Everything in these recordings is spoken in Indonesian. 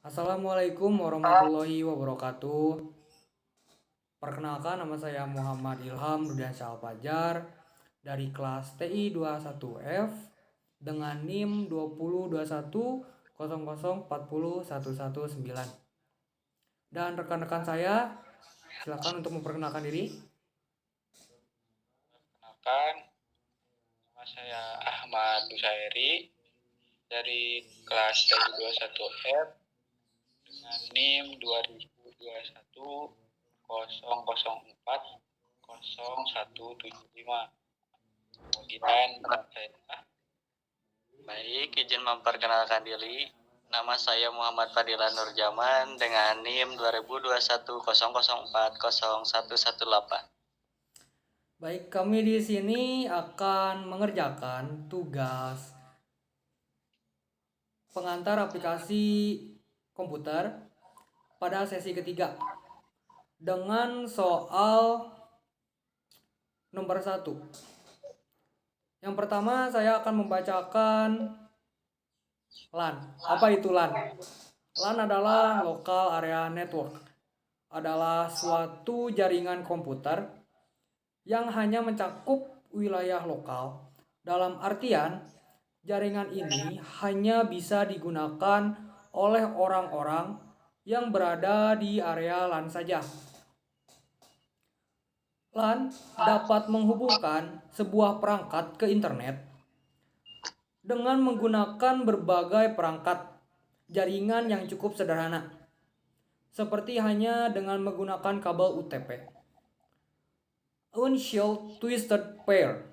Assalamualaikum warahmatullahi wabarakatuh. Perkenalkan, nama saya Muhammad Ilham Rudiansyah Alfajar dari kelas TI 21F dengan NIM 202100401119. Dan rekan-rekan saya, silakan untuk memperkenalkan diri. Perkenalkan, nama saya Ahmad Busairi dari kelas TI 21F dengan NIM 20210040040175. Kemudian nama saya. Baik, izin memperkenalkan diri. Nama saya Muhammad Fadilan Nurjaman dengan NIM 202100400118. Baik, kami di sini akan mengerjakan tugas pengantar aplikasi komputer pada sesi ketiga dengan soal nomor 1. Yang pertama saya akan membacakan LAN. Apa itu LAN? LAN adalah Local Area Network. Adalah suatu jaringan komputer yang hanya mencakup wilayah lokal. Dalam artian, jaringan ini hanya bisa digunakan oleh orang-orang yang berada di area LAN saja. LAN dapat menghubungkan sebuah perangkat ke internet dengan menggunakan berbagai perangkat jaringan yang cukup sederhana, seperti hanya dengan menggunakan kabel UTP, Unshelled Twisted Pair,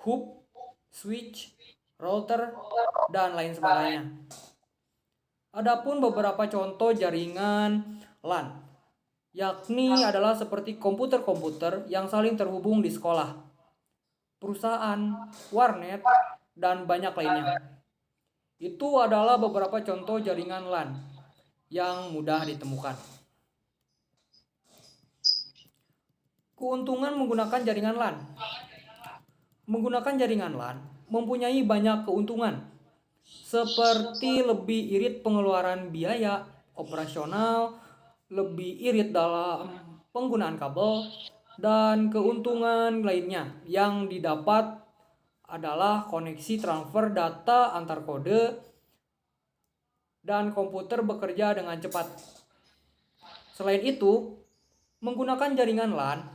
hub, switch, router, dan lain sebagainya. Adapun beberapa contoh jaringan LAN, yakni adalah seperti komputer-komputer yang saling terhubung di sekolah, perusahaan, warnet, dan banyak lainnya. Itu adalah beberapa contoh jaringan LAN yang mudah ditemukan. Keuntungan menggunakan jaringan LAN. Menggunakan jaringan LAN mempunyai banyak keuntungan, seperti lebih irit pengeluaran biaya operasional, lebih irit dalam penggunaan kabel, dan keuntungan lainnya yang didapat adalah koneksi transfer data antar kode dan komputer bekerja dengan cepat. Selain itu, menggunakan jaringan LAN,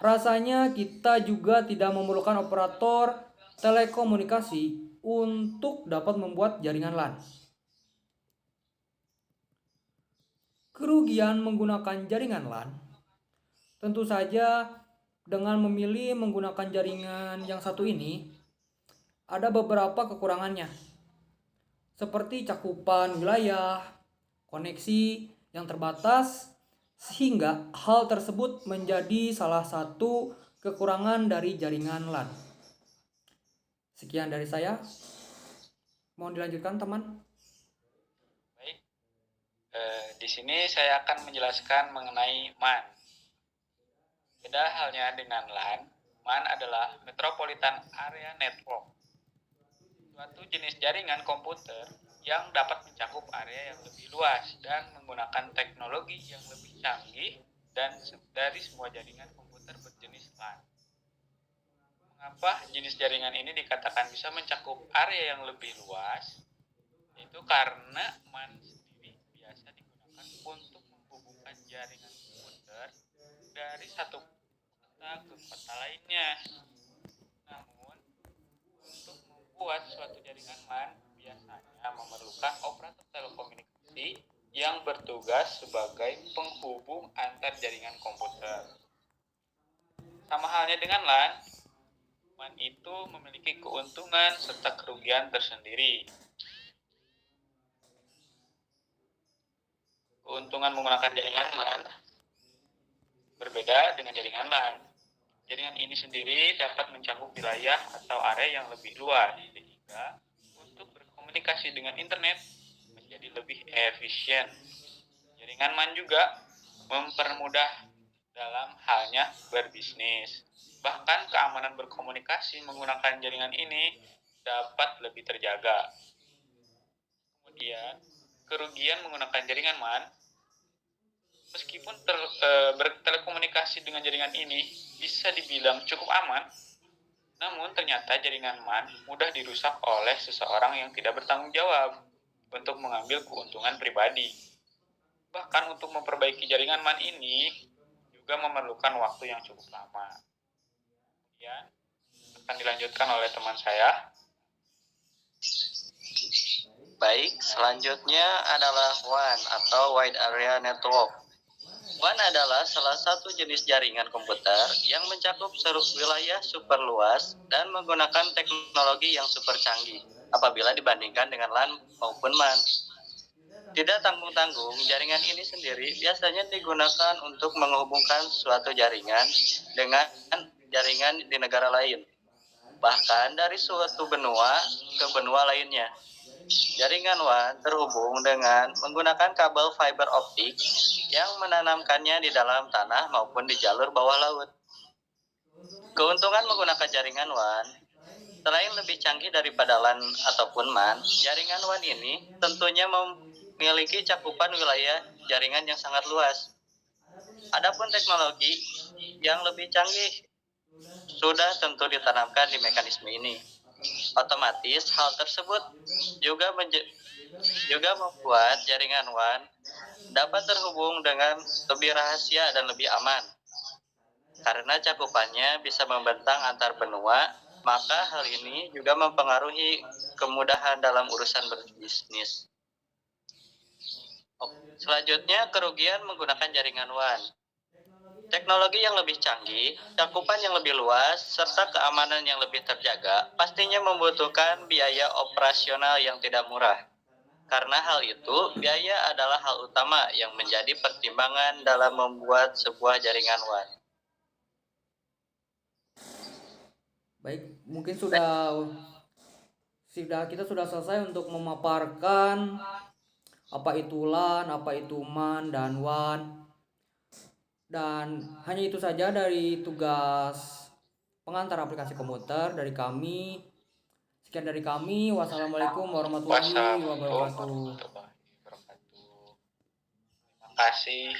rasanya kita juga tidak memerlukan operator telekomunikasi untuk dapat membuat jaringan LAN. Kerugian menggunakan jaringan LAN, tentu saja dengan memilih menggunakan jaringan yang satu ini, ada beberapa kekurangannya, seperti cakupan wilayah, koneksi yang terbatas, sehingga hal tersebut menjadi salah satu kekurangan dari jaringan LAN. Sekian dari saya. Mohon dilanjutkan, teman. Baik, di sini saya akan menjelaskan mengenai MAN. Beda halnya dengan LAN, MAN adalah Metropolitan Area Network, suatu jenis jaringan komputer yang dapat mencakup area yang lebih luas dan menggunakan teknologi yang lebih canggih dari semua jaringan komputer berjenis LAN. Mengapa jenis jaringan ini dikatakan bisa mencakup area yang lebih luas? Itu karena MAN sendiri biasa digunakan untuk menghubungkan jaringan komputer dari satu kota ke kota lainnya. Namun, untuk membuat suatu jaringan MAN biasanya memerlukan operator telekomunikasi yang bertugas sebagai penghubung antar jaringan komputer. Sama halnya dengan LAN, MAN itu memiliki keuntungan serta kerugian tersendiri. Keuntungan menggunakan jaringan LAN berbeda dengan jaringan LAN. Jaringan ini sendiri dapat mencakup wilayah atau area yang lebih luas, sehingga untuk berkomunikasi dengan internet menjadi lebih efisien. Jaringan MAN juga mempermudah dalam halnya berbisnis. Bahkan keamanan berkomunikasi menggunakan jaringan ini dapat lebih terjaga. Kemudian, kerugian menggunakan jaringan MAN. Meskipun bertelekomunikasi dengan jaringan ini bisa dibilang cukup aman, namun ternyata jaringan MAN mudah dirusak oleh seseorang yang tidak bertanggung jawab untuk mengambil keuntungan pribadi. Bahkan untuk memperbaiki jaringan MAN ini juga memerlukan waktu yang cukup lama. Kemudian akan dilanjutkan oleh teman saya. Baik, selanjutnya adalah WAN atau Wide Area Network. WAN adalah salah satu jenis jaringan komputer yang mencakup seluruh wilayah super luas dan menggunakan teknologi yang super canggih apabila dibandingkan dengan LAN maupun MAN. Tidak tanggung-tanggung, jaringan ini sendiri biasanya digunakan untuk menghubungkan suatu jaringan dengan jaringan di negara lain, bahkan dari suatu benua ke benua lainnya. Jaringan WAN terhubung dengan menggunakan kabel fiber optik yang menanamkannya di dalam tanah maupun di jalur bawah laut. Keuntungan menggunakan jaringan WAN, selain lebih canggih daripada LAN ataupun MAN, jaringan WAN ini tentunya memiliki cakupan wilayah jaringan yang sangat luas. Adapun teknologi yang lebih canggih sudah tentu ditanamkan di mekanisme ini. Otomatis hal tersebut juga membuat jaringan WAN dapat terhubung dengan lebih rahasia dan lebih aman. Karena cakupannya bisa membentang antar benua, maka hal ini juga mempengaruhi kemudahan dalam urusan berbisnis. Selanjutnya, kerugian menggunakan jaringan WAN. Teknologi yang lebih canggih, cakupan yang lebih luas, serta keamanan yang lebih terjaga pastinya membutuhkan biaya operasional yang tidak murah. Karena hal itu, biaya adalah hal utama yang menjadi pertimbangan dalam membuat sebuah jaringan WAN. Baik, mungkin kita sudah selesai untuk memaparkan apa itu LAN, apa itu MAN dan WAN. Dan hanya itu saja dari tugas pengantar aplikasi komputer dari kami. Sekian dari kami. Wassalamualaikum warahmatullahi Wassalamualaikum wabarakatuh. warahmatullahi wabarakatuh. Terima kasih.